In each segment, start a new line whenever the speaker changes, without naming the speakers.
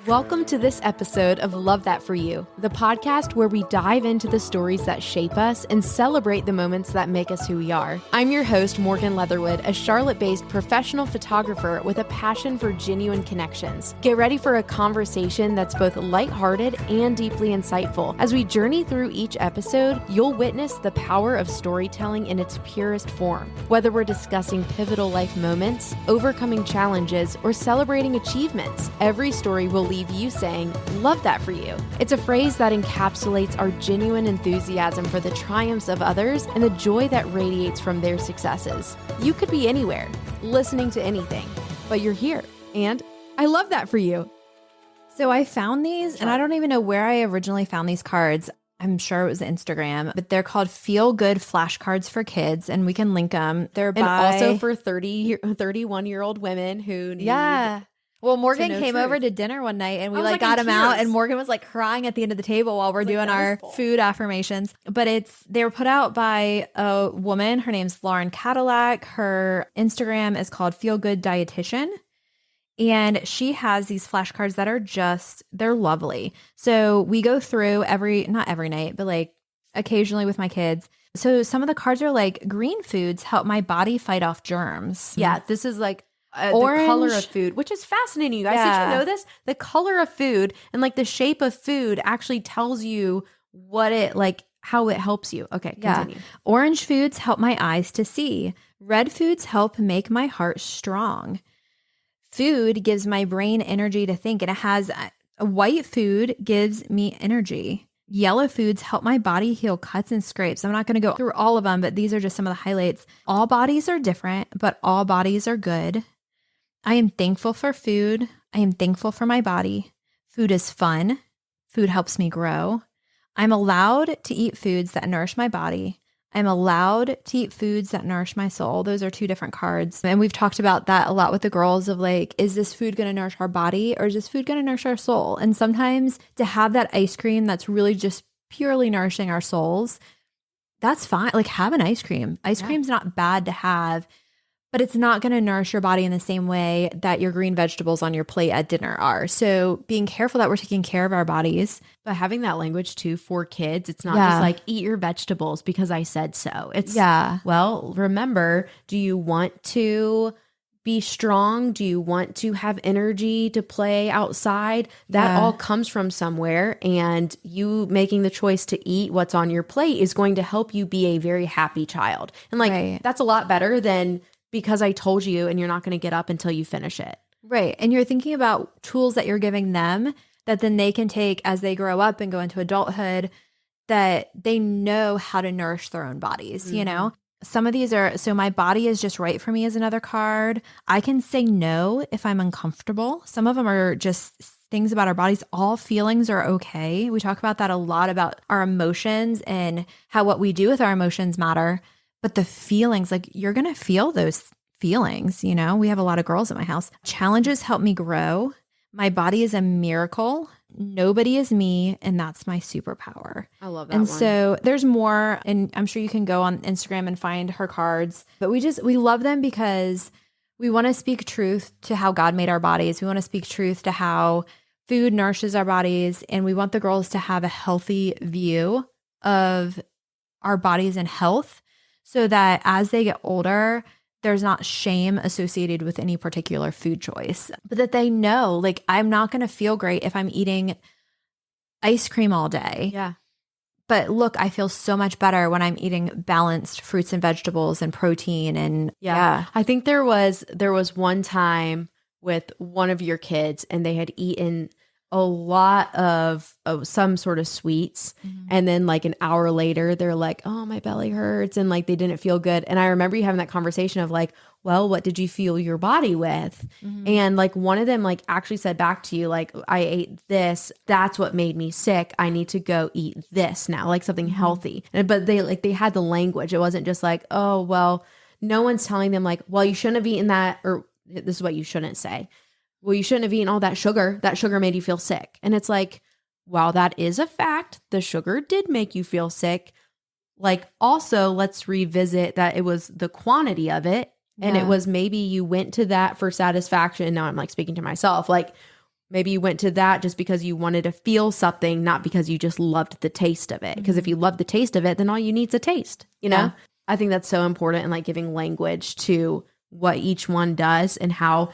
Welcome to this episode of Love That For You, the podcast where we dive into the stories that shape us and celebrate the moments that make us who we are. I'm your host, Morgan Leatherwood, a Charlotte-based professional photographer with a passion for genuine connections. Get ready for a conversation that's both lighthearted and deeply insightful. As we journey through each episode, you'll witness the power of storytelling in its purest form. Whether we're discussing pivotal life moments, overcoming challenges, or celebrating achievements, every story will leave you saying, "Love that for you." It's a phrase that encapsulates our genuine enthusiasm for the triumphs of others and the joy that radiates from their successes. You could be anywhere, listening to anything, but you're here, and I love that for you.
So I found these, and I don't even know where I originally found these cards. I'm sure it was Instagram, but they're called Feel Good Flashcards for Kids, and we can link them. They're
also for 31-year-old women who need...
Yeah. Well, Morgan came over to dinner one night and we got him out, and Morgan was like crying at the end of the table while we're doing our food affirmations. But they were put out by a woman. Her name's Lauren Cadillac. Her Instagram is called Feel Good Dietitian. And she has these flashcards that are they're lovely. So we go through not every night, but like occasionally with my kids. So some of the cards are like, green foods help my body fight off germs.
Yeah, this is like the color of food, which is fascinating, you guys. Did you know this? The color of food and like the shape of food actually tells you how it helps you. Okay, continue.
Orange foods help my eyes to see. Red foods help make my heart strong. Food gives my brain energy to think, and it has white food gives me energy. Yellow foods help my body heal cuts and scrapes. I'm not going to go through all of them, but these are just some of the highlights. All bodies are different, but all bodies are good. I am thankful for food. I am thankful for my body. Food is fun. Food helps me grow. I'm allowed to eat foods that nourish my body. I'm allowed to eat foods that nourish my soul. Those are two different cards. And we've talked about that a lot with the girls of like, is this food going to nourish our body or is this food going to nourish our soul? And sometimes to have that ice cream that's really just purely nourishing our souls, that's fine. Like have an ice cream. Ice cream's not bad to have, but it's not going to nourish your body in the same way that your green vegetables on your plate at dinner are. So being careful that we're taking care of our bodies.
But having that language too for kids, it's not just like eat your vegetables because I said so. It's, well, remember, do you want to be strong? Do you want to have energy to play outside? That all comes from somewhere, and you making the choice to eat what's on your plate is going to help you be a very happy child. And that's a lot better than because I told you and you're not going to get up until you finish it.
Right. And you're thinking about tools that you're giving them that then they can take as they grow up and go into adulthood, that they know how to nourish their own bodies, you know? Some of these are, so my body is just right for me is another card. I can say no if I'm uncomfortable. Some of them are just things about our bodies. All feelings are okay. We talk about that a lot, about our emotions and how what we do with our emotions matter. But the feelings, like you're going to feel those feelings, you know? We have a lot of girls at my house. Challenges help me grow. My body is a miracle. Nobody is me, and that's my superpower.
I love that
and
one.
So there's more, and I'm sure you can go on Instagram and find her cards. But we love them because we want to speak truth to how God made our bodies. We want to speak truth to how food nourishes our bodies, and we want the girls to have a healthy view of our bodies and health, so that as they get older, there's not shame associated with any particular food choice, but that they know, like, I'm not going to feel great if I'm eating ice cream all day.
Yeah.
But look, I feel so much better when I'm eating balanced fruits and vegetables and protein. And
I think there was one time with one of your kids and they had eaten a lot of some sort of sweets. Mm-hmm. And then like an hour later, they're like, oh, my belly hurts. And like, they didn't feel good. And I remember you having that conversation of like, well, what did you fuel your body with? Mm-hmm. And like one of them like actually said back to you, like, I ate this. That's what made me sick. I need to go eat this now, like something healthy. But they had the language. It wasn't just like, oh, well, no one's telling them like, well, you shouldn't have eaten that, or this is what you shouldn't say. Well, you shouldn't have eaten all that sugar. That sugar made you feel sick. And it's like, while that is a fact, the sugar did make you feel sick. Like, also, let's revisit that it was the quantity of it. And it was maybe you went to that for satisfaction. Now I'm like speaking to myself, like Maybe you went to that just because you wanted to feel something, not because you just loved the taste of it. Because if you love the taste of it, then all you need is a taste, you know?
Yeah.
I think that's so important in like giving language to what each one does and how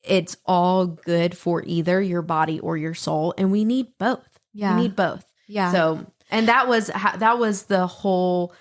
it's all good for either your body or your soul. And we need both.
Yeah.
We need both.
Yeah.
So, and that was the whole,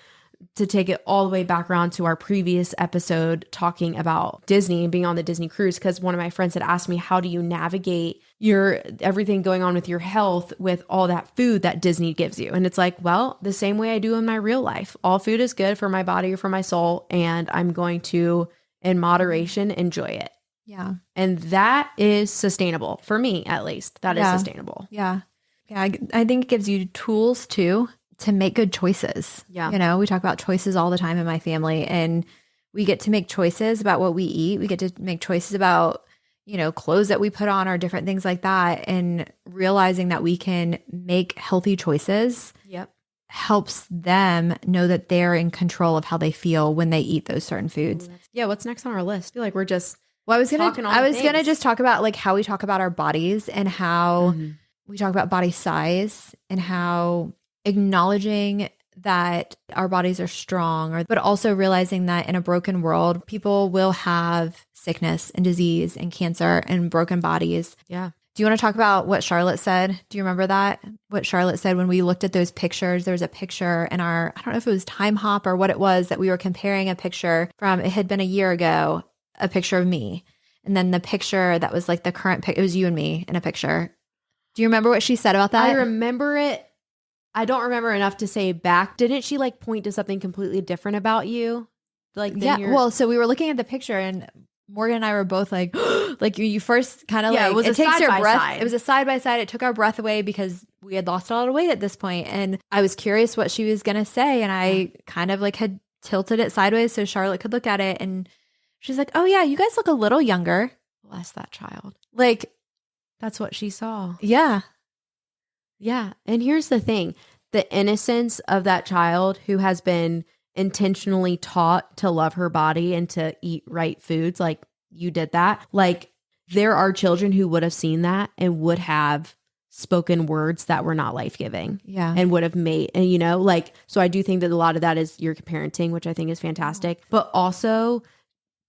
to take it all the way back around to our previous episode talking about Disney and being on the Disney cruise. Because one of my friends had asked me, how do you navigate your everything going on with your health with all that food that Disney gives you? And it's like, well, the same way I do in my real life. All food is good for my body or for my soul. And I'm going to, in moderation, enjoy it.
Yeah.
And that is sustainable for me, at least. That is sustainable.
Yeah. Yeah. I think it gives you tools too to make good choices.
Yeah.
You know, we talk about choices all the time in my family, and we get to make choices about what we eat. We get to make choices about, you know, clothes that we put on or different things like that. And realizing that we can make healthy choices helps them know that they're in control of how they feel when they eat those certain foods.
Yeah. What's next on our list? I feel like we're just
I was gonna just talk about like how we talk about our bodies and how we talk about body size and how acknowledging that our bodies are strong, but also realizing that in a broken world, people will have sickness and disease and cancer and broken bodies.
Yeah.
Do you want to talk about what Charlotte said? Do you remember that? What Charlotte said when we looked at those pictures? There was a picture in I don't know if it was Time Hop or what it was, that we were comparing a picture from, it had been a year ago, a picture of me. And then the picture that was like the current it was you and me in a picture. Do you remember what she said about that?
I remember it. I don't remember enough to say back. Didn't she like point to something completely different about you? Like,
well, so we were looking at the picture and Morgan and I were both like, like you first kind of like, it takes your breath. It was a side by side. It took our breath away because we had lost a lot of weight at this point. And I was curious what she was going to say. And I kind of like had tilted it sideways so Charlotte could look at it. And she's like, oh yeah, you guys look a little younger.
Bless that child.
Like,
that's what she saw.
Yeah.
Yeah. And here's the thing. The innocence of that child who has been intentionally taught to love her body and to eat right foods, like you did that. Like, there are children who would have seen that and would have spoken words that were not life-giving.
Yeah.
And would have made, and you know, like, so I do think that a lot of that is your parenting, which I think is fantastic. But also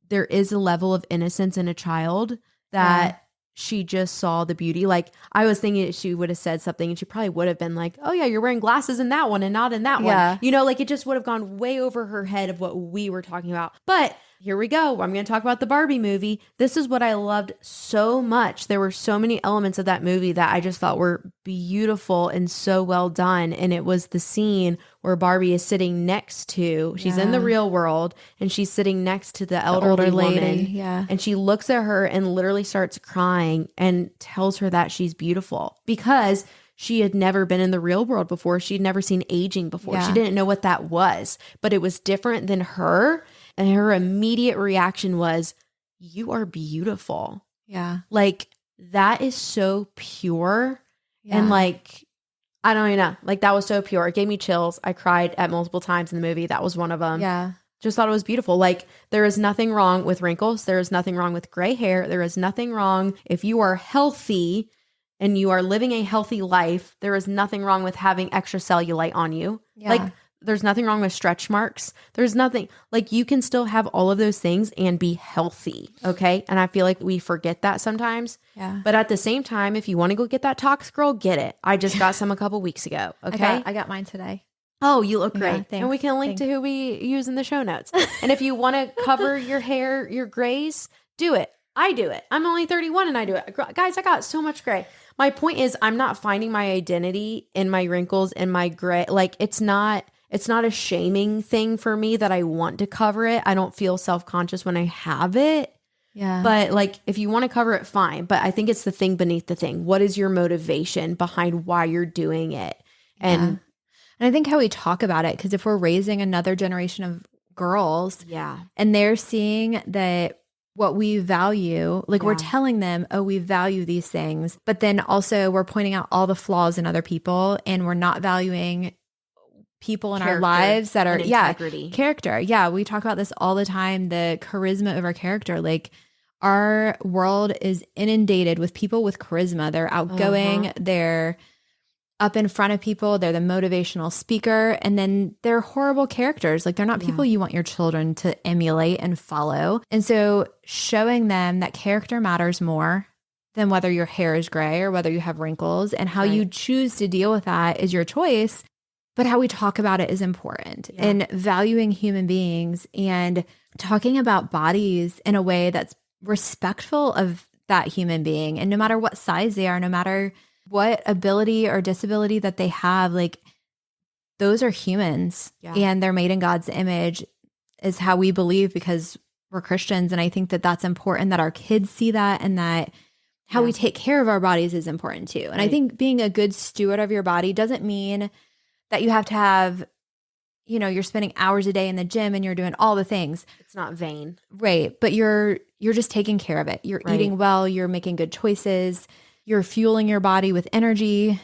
there is a level of innocence in a child that she just saw the beauty. Like, I was thinking she would have said something and she probably would have been like, oh yeah, you're wearing glasses in that one and not in that one. You know, like it just would have gone way over her head of what we were talking about. But here we go. I'm going to talk about the Barbie movie. This is what I loved so much. There were so many elements of that movie that I just thought were beautiful and so well done. And it was the scene where Barbie is sitting next to, she's in the real world and she's sitting next to the elderly woman.
Yeah.
And she looks at her and literally starts crying and tells her that she's beautiful because she had never been in the real world before. She'd never seen aging before. She didn't know what that was, but it was different than her. And her immediate reaction was, you are beautiful.
Yeah.
Like, that is so pure. And like, I don't even know. Like, that was so pure. It gave me chills. I cried at multiple times in the movie. That was one of them.
Yeah.
Just thought it was beautiful. Like, there is nothing wrong with wrinkles. There is nothing wrong with gray hair. There is nothing wrong if you are healthy and you are living a healthy life. There is nothing wrong with having extra cellulite on you.
Yeah.
Like, there's nothing wrong with stretch marks. There's nothing, like, you can still have all of those things and be healthy. Okay. And I feel like we forget that sometimes.
Yeah.
But at the same time, if you want to go get that Tox Girl, get it. I just got some a couple weeks ago. Okay.
I got mine today.
Oh, you look great.
Yeah,
and we can link to who we use in the show notes. And if you want to cover your hair, your grays, do it. I do it. I'm only 31 and I do it. Guys, I got so much gray. My point is, I'm not finding my identity in my wrinkles and my gray. Like, it's not a shaming thing for me that I want to cover it. I don't feel self-conscious when I have it.
Yeah.
But like, if you want to cover it, fine. But I think it's the thing beneath the thing. What is your motivation behind why you're doing it? And
I think how we talk about it, because if we're raising another generation of girls and they're seeing that what we value, like we're telling them, oh, we value these things, but then also we're pointing out all the flaws in other people and we're not valuing people in our lives that are
integrity.
Character. Yeah, we talk about this all the time, the charisma of our character. Like, Our world is inundated with people with charisma. They're outgoing, they're up in front of people, they're the motivational speaker, and then they're horrible characters. Like they're not people you want your children to emulate and follow. And so showing them that character matters more than whether your hair is gray or whether you have wrinkles, and how you choose to deal with that is your choice. But how we talk about it is important, and valuing human beings and talking about bodies in a way that's respectful of that human being. And no matter what size they are, no matter what ability or disability that they have, like those are humans and they're made in God's image is how we believe, because we're Christians. And I think that that's important that our kids see that, and that how we take care of our bodies is important too. And I think being a good steward of your body doesn't mean that you have to have, you know, you're spending hours a day in the gym and you're doing all the things.
It's not vain.
Right. But you're just taking care of it. You're eating well, you're making good choices, you're fueling your body with energy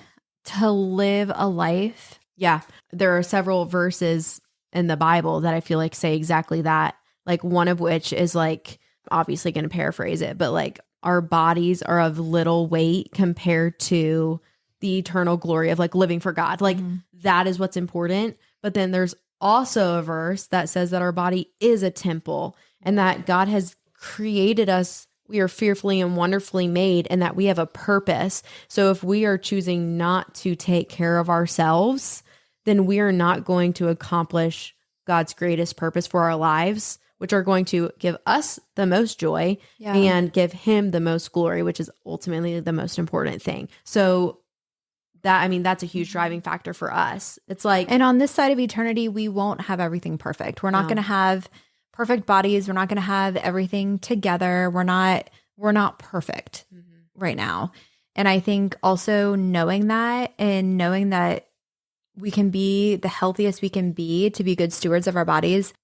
to live a life.
Yeah. There are several verses in the Bible that I feel like say exactly that. Like one of which is like, obviously going to paraphrase it, but like our bodies are of little weight compared to the eternal glory of like living for God. Like that is what's important. But then there's also a verse that says that our body is a temple, and that God has created us. We are fearfully and wonderfully made, and that we have a purpose. So if we are choosing not to take care of ourselves, then we are not going to accomplish God's greatest purpose for our lives, which are going to give us the most joy and give him the most glory, which is ultimately the most important thing. So that, I mean, that's a huge driving factor for us. It's like,
and on this side of eternity, we won't have everything perfect. We're not going to have perfect bodies. We're not going to have everything together. We're not perfect right now. And I think also knowing that, and knowing that we can be the healthiest we can be to be good stewards of our bodies,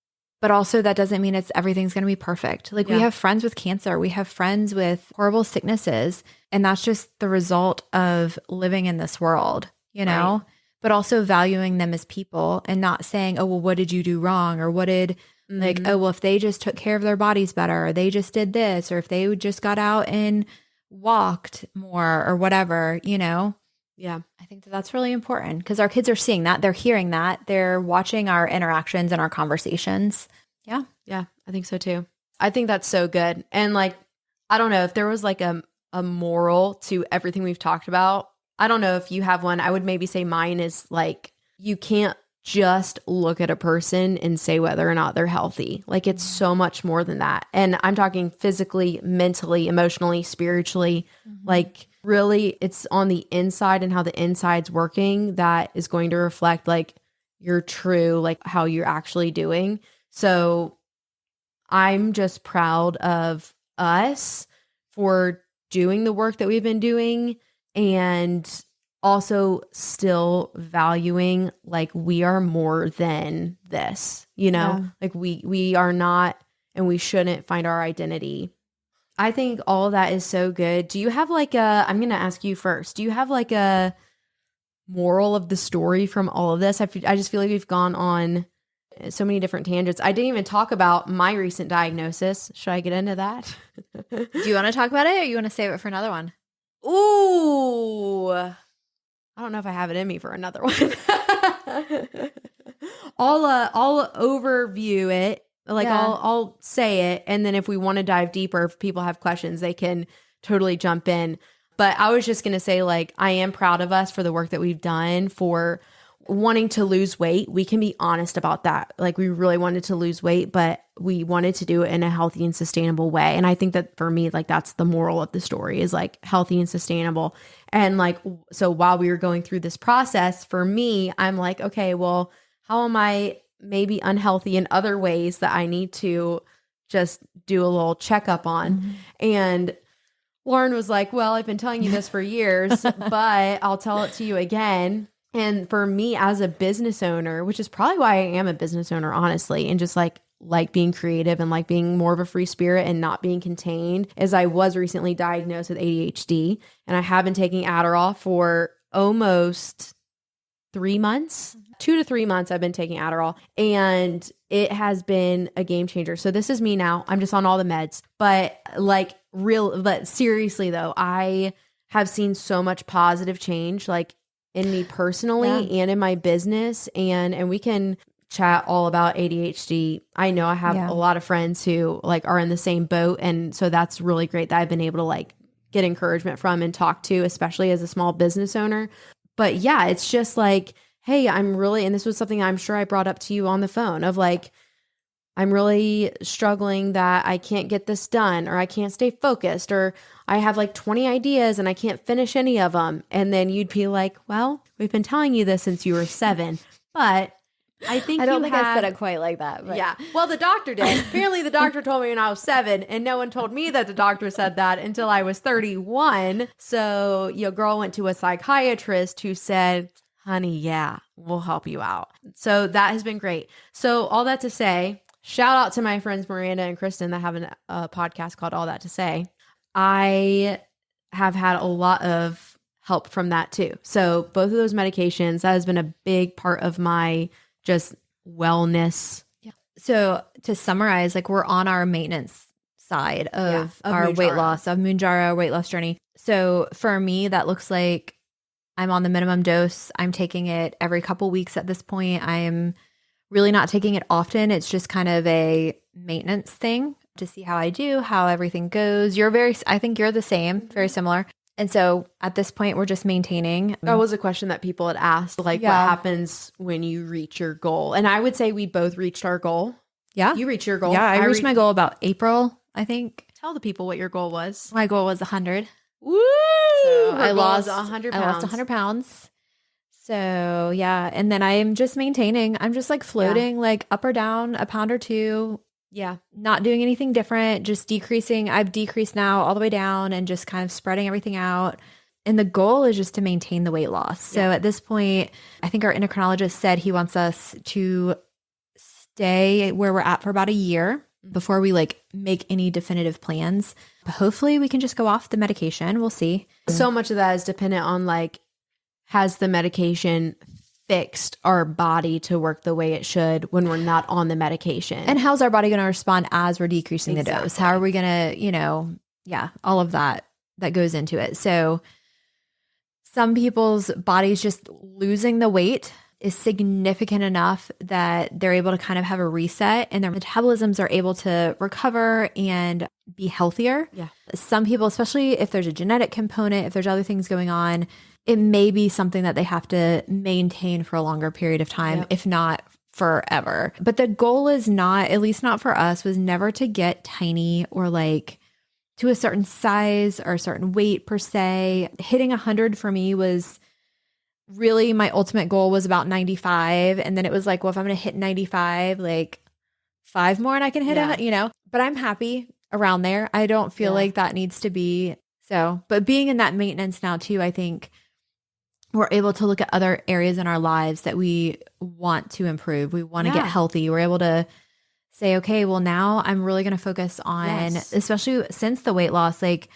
but also that doesn't mean everything's going to be perfect. Like we have friends with cancer, we have friends with horrible sicknesses, and that's just the result of living in this world, you know, but also valuing them as people and not saying, oh, well, what did you do wrong? Or what did like, oh, well, if they just took care of their bodies better, or they just did this, or if they just got out and walked more or whatever, you know?
Yeah.
I think that's really important, because our kids are seeing that. They're hearing that. They're watching our interactions and our conversations. Yeah.
Yeah. I think so too. I think that's so good. And like, I don't know if there was like a moral to everything we've talked about. I don't know if you have one. I would maybe say mine is like, you can't just look at a person and say whether or not they're healthy. Like it's so much more than that. And I'm talking physically, mentally, emotionally, spiritually, like really it's on the inside and how the inside's working that is going to reflect like your true, like how you're actually doing. So I'm just proud of us for doing the work that we've been doing, and also still valuing like we are more than this, you know, like we are not, and we shouldn't find our identity. I think all of that is so good. Do you have like I'm going to ask you first, do you have like a moral of the story from all of this? I just feel like we've gone on so many different tangents. I didn't even talk about my recent diagnosis. Should I get into that?
Do you want to talk about it, or you want to save it for another one?
Ooh, I don't know if I have it in me for another one. I'll overview it. Like I'll say it, and then if we want to dive deeper, if people have questions, they can totally jump in. But I was just going to say, like, I am proud of us for the work that we've done for wanting to lose weight. We can be honest about that. Like, we really wanted to lose weight, but we wanted to do it in a healthy and sustainable way. And I think that for me, like, that's the moral of the story, is like healthy and sustainable. And like, so while we were going through this process, for me, I'm like, okay, well, how am I maybe unhealthy in other ways that I need to just do a little checkup on? And Lauren was like, well, I've been telling you this for years, but I'll tell it to you again. And for me as a business owner, which is probably why I am a business owner, honestly, and just like being creative and like being more of a free spirit and not being contained, is I was recently diagnosed with ADHD, and I have been taking Adderall for almost 3 months, 2 to 3 months I've been taking Adderall, and it has been a game changer. So this is me now. I'm just on all the meds, but but seriously though, I have seen so much positive change, like in me personally and in my business, and we can chat all about ADHD. I know I have a lot of friends who like are in the same boat, and so that's really great that I've been able to like get encouragement from and talk to, especially as a small business owner. But yeah, it's just like, hey, and this was something I'm sure I brought up to you on the phone of like, I'm really struggling that I can't get this done, or I can't stay focused, or I have like 20 ideas and I can't finish any of them. And then you'd be like, well, we've been telling you this since you were 7, but I don't think
I said it quite like that. But.
Yeah. Well, the doctor did. Apparently the doctor told me when I was 7, and no one told me that the doctor said that until I was 31. So your girl went to a psychiatrist who said, honey, yeah, we'll help you out. So that has been great. So all that to say, shout out to my friends Miranda and Kristen that have a podcast called All That to Say. I have had a lot of help from that too. So both of those medications, that has been a big part of my just wellness.
Yeah. So to summarize, like we're on our maintenance side of our weight loss, of Mounjaro weight loss journey. So for me, that looks like I'm on the minimum dose. I'm taking it every couple weeks at this point. I'm really not taking it often. It's just kind of a maintenance thing to see how I do, how everything goes. I think you're the same, very similar. And so at this point, we're just maintaining.
That was a question that people had asked, like what happens when you reach your goal? And I would say we both reached our goal.
Yeah.
You reached your goal.
Yeah, I reached my goal about April, I think.
Tell the people what your goal was.
My goal was 100.
Woo!
So
I lost 100 pounds.
I lost 100 pounds. So yeah. And then I am just maintaining. I'm just like floating like up or down a pound or 2.
Yeah.
Not doing anything different, just decreasing. I've decreased now all the way down and just kind of spreading everything out. And the goal is just to maintain the weight loss. So at this point, I think our endocrinologist said he wants us to stay where we're at for about a year before we like make any definitive plans. But hopefully we can just go off the medication. We'll see.
So much of that is dependent on like, has the medication fixed our body to work the way it should when we're not on the medication?
And how's our body going to respond as we're decreasing the dose? How are we going to, all of that goes into it. So some people's bodies just losing the weight is significant enough that they're able to kind of have a reset and their metabolisms are able to recover and be healthier.
Yeah.
Some people, especially if there's a genetic component, if there's other things going on, it may be something that they have to maintain for a longer period of time, if not forever. But the goal is not, at least not for us, was never to get tiny or like to a certain size or a certain weight per se. Hitting 100 for me was really my ultimate goal was about 95. And then it was like, well, if I'm going to hit 95, like 5 more and I can hit it, but I'm happy around there. I don't feel like that needs to be so, but being in that maintenance now too, I think we're able to look at other areas in our lives that we want to improve. We want to get healthy. We're able to say, okay, well now I'm really going to focus on, especially since the weight loss, like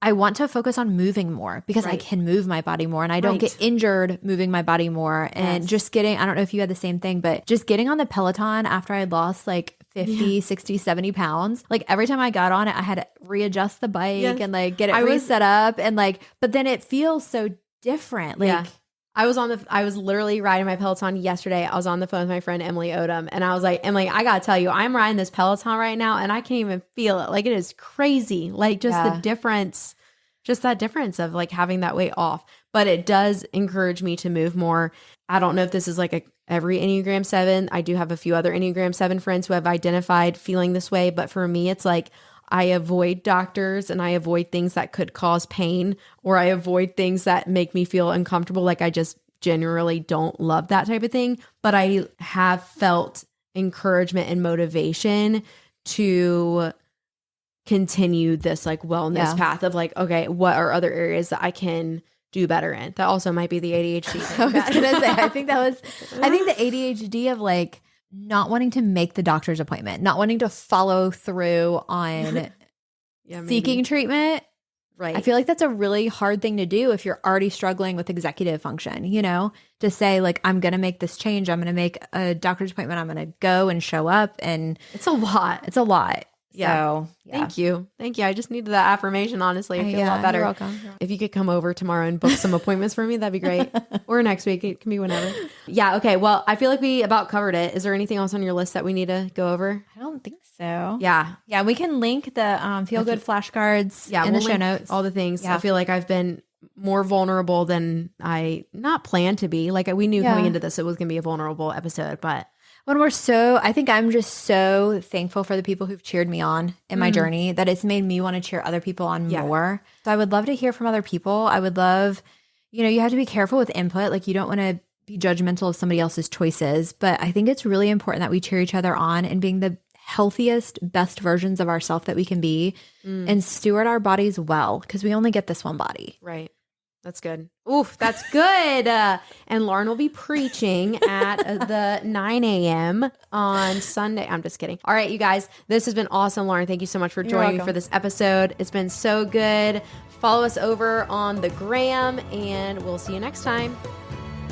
I want to focus on moving more because I can move my body more and I don't get injured moving my body more. And just getting, I don't know if you had the same thing, but just getting on the Peloton after I'd lost like 50, 60, 70 pounds, like every time I got on it, I had to readjust the bike and like get it reset up and like, but then it feels so different. Like
I was literally riding my Peloton yesterday. I was on the phone with my friend Emily Odom and I was like, Emily, I gotta tell you, I'm riding this Peloton right now and I can't even feel it. Like it is crazy. Like just the difference, just that difference of like having that weight off. But it does encourage me to move more. I don't know if this is like every Enneagram 7. I do have a few other Enneagram 7 friends who have identified feeling this way. But for me, it's like I avoid doctors and I avoid things that could cause pain, or I avoid things that make me feel uncomfortable. Like I just generally don't love that type of thing. But I have felt encouragement and motivation to continue this like wellness path of like, okay, what are other areas that I can do better in? That also might be the ADHD thing.
I was going to say, I think the ADHD of like not wanting to make the doctor's appointment, not wanting to follow through on seeking treatment
Right.
I feel like that's a really hard thing to do if you're already struggling with executive function, to say like, I'm going to make this change. I'm going to make a doctor's appointment. I'm going to go and show up. And
it's a lot.
It's a lot.
Yeah.
So,
Thank you. I just needed that affirmation, honestly. I feel a lot better.
You're welcome.
If you could come over tomorrow and book some appointments for me, that'd be great. Or next week. It can be whenever. Yeah. Okay. Well, I feel like we about covered it. Is there anything else on your list that we need to go over?
I don't think so.
Yeah.
Yeah. We can link the Feel Good flashcards in the show notes.
All the things.
Yeah.
I feel like I've been more vulnerable than I not planned to be. Like we knew coming into this, it was going to be a vulnerable episode, but
I think I'm just so thankful for the people who've cheered me on in my journey that it's made me want to cheer other people on more. So I would love to hear from other people. I would love, you have to be careful with input. Like you don't want to be judgmental of somebody else's choices, but I think it's really important that we cheer each other on and being the healthiest, best versions of ourselves that we can be and steward our bodies well because we only get this one body.
Right. That's good. Oof, that's good. And Lauren will be preaching at the 9 a.m. on Sunday. I'm just kidding. All right, you guys, this has been awesome. Lauren, thank you so much for joining me for this episode. It's been so good. Follow us over on the gram, and we'll see you next time.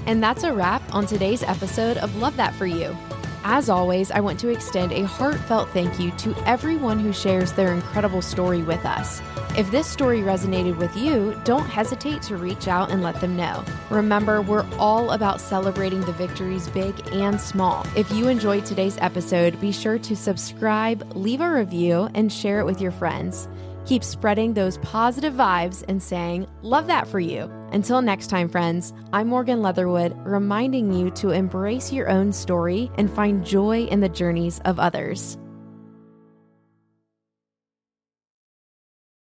And that's a wrap on today's episode of Love That For You. As always, I want to extend a heartfelt thank you to everyone who shares their incredible story with us. If this story resonated with you, don't hesitate to reach out and let them know. Remember, we're all about celebrating the victories big and small. If you enjoyed today's episode, be sure to subscribe, leave a review, and share it with your friends. Keep spreading those positive vibes and saying, love that for you. Until next time, friends, I'm Morgan Leatherwood, reminding you to embrace your own story and find joy in the journeys of others.